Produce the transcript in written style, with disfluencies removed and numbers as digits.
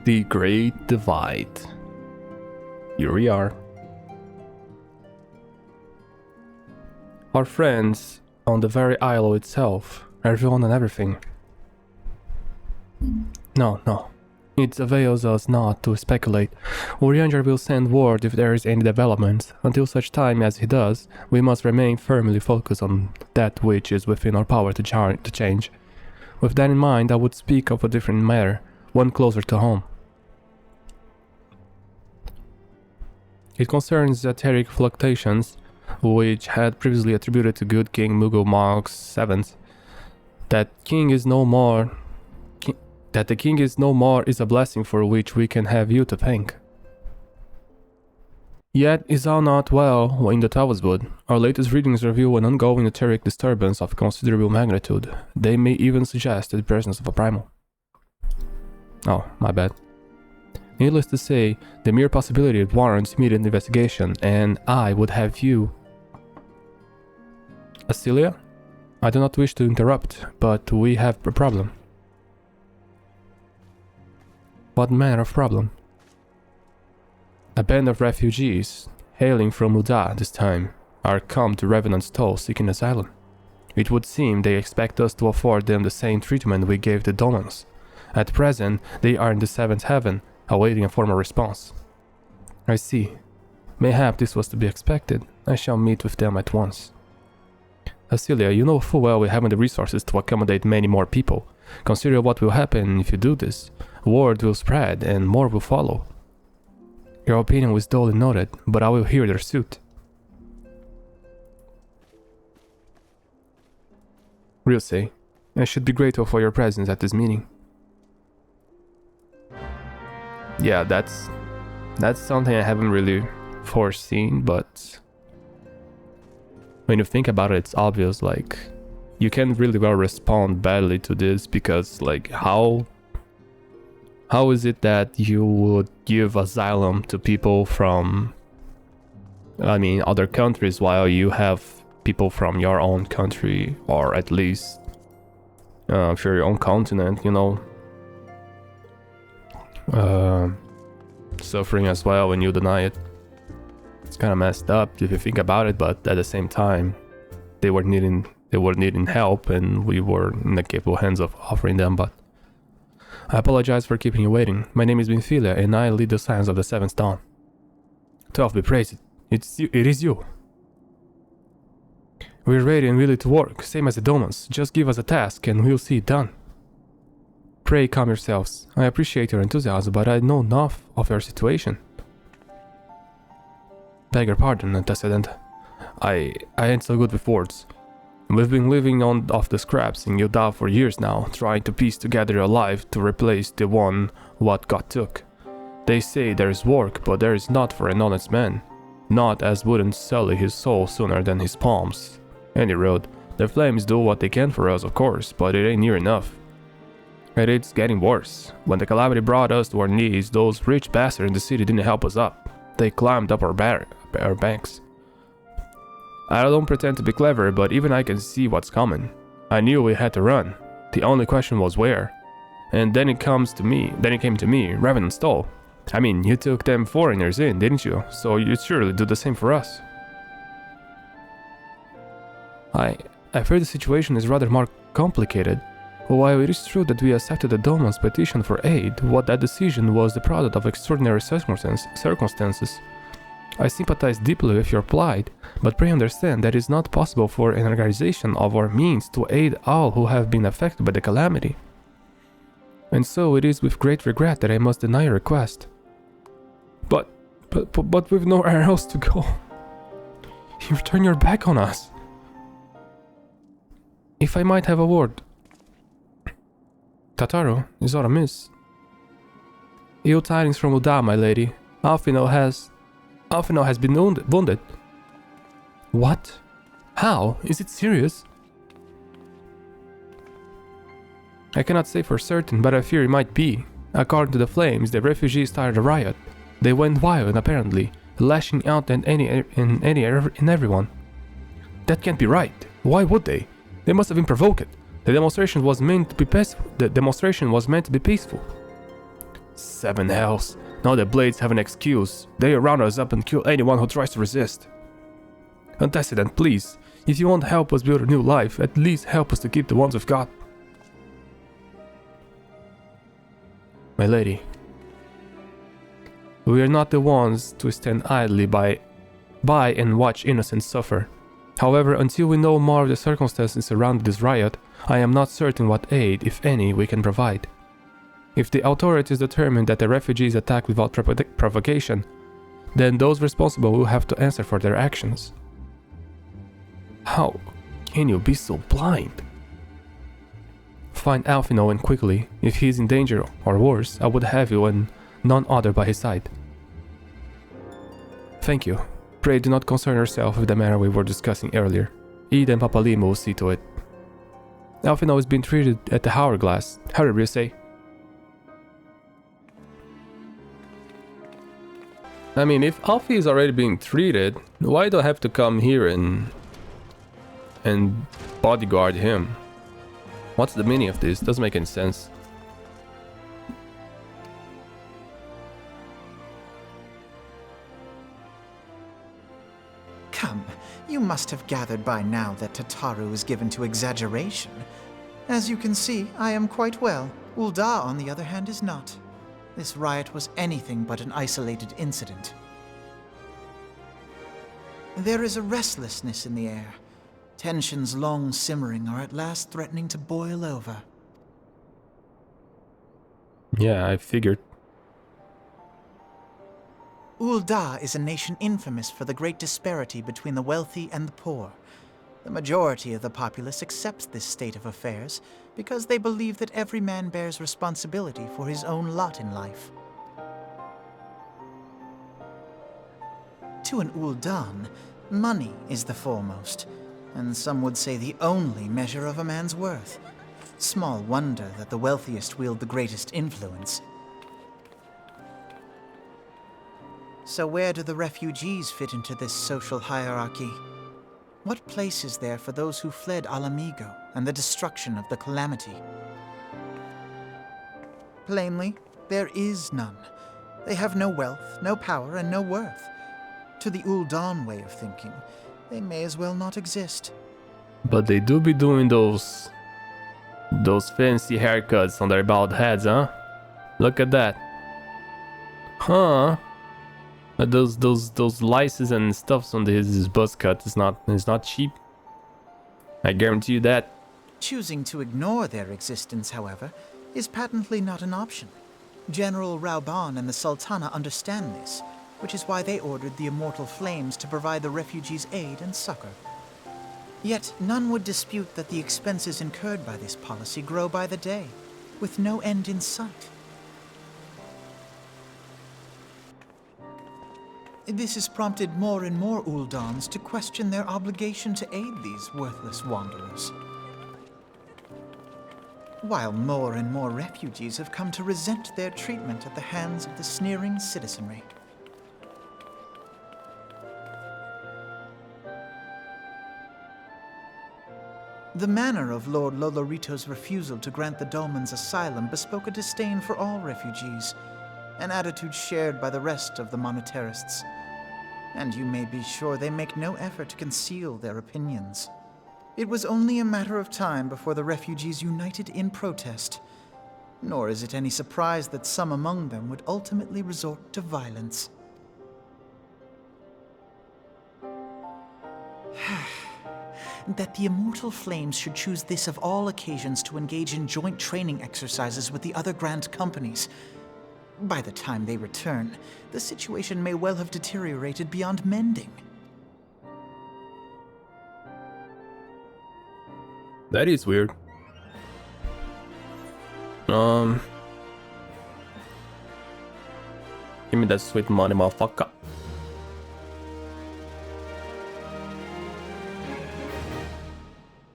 The Great Divide. Here we are. Our friends on the very isle itself, everyone and everything. No. It avails us not to speculate. Urianger will send word if there is any development. Until such time as he does, we must remain firmly focused on that which is within our power to change. With that in mind, I would speak of a different matter, one closer to home. It concerns etheric fluctuations, which had previously attributed to good King Mughal Monk VII. That the king is no more is a blessing for which we can have you to thank. Yet is all not well in the Towelswood. Our latest readings reveal an ongoing etheric disturbance of considerable magnitude. They may even suggest the presence of a primal. Oh, my bad. Needless to say, the mere possibility warrants immediate investigation, and I would have you... Acelia? I do not wish to interrupt, but we have a problem. What manner of problem? A band of refugees, hailing from Uda this time, are come to Revenant's Toll seeking asylum. It would seem they expect us to afford them the same treatment we gave the Domans. At present, they are in the 7th heaven, awaiting a formal response. I see. Mayhap this was to be expected. I shall meet with them at once. Acelia, you know full well we haven't the resources to accommodate many more people. Consider what will happen if you do this. Word will spread and more will follow. Your opinion was duly noted, but I will hear their suit. Rilse, I should be grateful for your presence at this meeting. Yeah, that's something I haven't really foreseen, but when you think about it, it's obvious, like, you can't really well respond badly to this, because, like, how is it that you would give asylum to people from, other countries, while you have people from your own country, or at least, I'm sure your own continent, suffering as well when you deny it? It's kind of messed up if you think about it, but at the same time, they were needing help, and we were in the capable hands of offering them. But I apologize for keeping you waiting. My name is Benfilia, and I lead the Science of the 7th Dawn. 12 be praised. It is you. We're ready and willing to work, same as the Domans. Just give us a task, and we'll see it done. Pray calm yourselves. I appreciate your enthusiasm, but I know enough of your situation. Beg your pardon, antecedent. I ain't so good with words. We've been living off the scraps in Uda for years now, trying to piece together a life to replace the one what got took. They say there is work, but there is not for an honest man. Not as wouldn't sully his soul sooner than his palms. Any road, the flames do what they can for us, of course, but it ain't near enough. And it's getting worse. When the calamity brought us to our knees, those rich bastards in the city didn't help us up. They climbed up our banks. I don't pretend to be clever, but even I can see what's coming. I knew we had to run. The only question was where. And then it came to me, Revenant's Toll. You took them foreigners in, didn't you? So you'd surely do the same for us. I fear the situation is rather more complicated. While it is true that we accepted the Doman's petition for aid, what that decision was the product of extraordinary circumstances. I sympathize deeply with your plight, but pray understand that it is not possible for an organization of our means to aid all who have been affected by the calamity. And so it is with great regret that I must deny your request. But we've nowhere else to go. You've turned your back on us. If I might have a word. Tataru, is aught amiss? Ill tidings from Uda, my lady. Alfino has been wounded. What? How? Is it serious? I cannot say for certain, but I fear it might be. According to the flames, the refugees started a riot. They went wild, apparently, lashing out at everyone. That can't be right. Why would they? They must have been provoked. The demonstration was meant to be peaceful. 7 hells. Now the blades have an excuse. They round us up and kill anyone who tries to resist. Antecedent, please. If you won't help us build a new life, at least help us to keep the ones we've got. My lady, we are not the ones to stand idly by and watch innocents suffer. However, until we know more of the circumstances surrounding this riot, I am not certain what aid, if any, we can provide. If the authorities determine that the refugees attacked without provocation, then those responsible will have to answer for their actions. How can you be so blind? Find Alphino and quickly. If he is in danger or worse, I would have you and none other by his side. Thank you. Pray do not concern yourself with the matter we were discussing earlier. Ede and Papalimo will see to it. Alphino is being treated at the Hourglass. Hurry, Brice. I mean, if Alfie is already being treated, why do I have to come here and bodyguard him? What's the meaning of this? Doesn't make any sense. Come, you must have gathered by now that Tataru is given to exaggeration. As you can see, I am quite well. Ul'dah, on the other hand, is not. This riot was anything but an isolated incident. There is a restlessness in the air. Tensions long simmering are at last threatening to boil over. Yeah, I figured. Ul'dah is a nation infamous for the great disparity between the wealthy and the poor. The majority of the populace accepts this state of affairs because they believe that every man bears responsibility for his own lot in life. To an Ul'dan, money is the foremost, and some would say the only measure of a man's worth. Small wonder that the wealthiest wield the greatest influence. So where do the refugees fit into this social hierarchy? What place is there for those who fled Alamigo and the destruction of the Calamity? Plainly, there is none. They have no wealth, no power, and no worth. To the Ul'dan way of thinking, they may as well not exist. But they do be doing those fancy haircuts on their bald heads, huh? Look at that. Huh? Those lices and stuffs on his buzz cut is not cheap. I guarantee you that. Choosing to ignore their existence, however, is patently not an option. General Rauban and the Sultana understand this, which is why they ordered the Immortal Flames to provide the refugees aid and succor. Yet none would dispute that the expenses incurred by this policy grow by the day, with no end in sight. This has prompted more and more Ul'dans to question their obligation to aid these worthless wanderers. While more and more refugees have come to resent their treatment at the hands of the sneering citizenry. The manner of Lord Lolorito's refusal to grant the Dolmens asylum bespoke a disdain for all refugees, an attitude shared by the rest of the monetarists. And you may be sure they make no effort to conceal their opinions. It was only a matter of time before the refugees united in protest, nor is it any surprise that some among them would ultimately resort to violence. That the Immortal Flames should choose this of all occasions to engage in joint training exercises with the other Grand Companies. By the time they return, the situation may well have deteriorated beyond mending. That is weird. Give me that sweet money, motherfucker.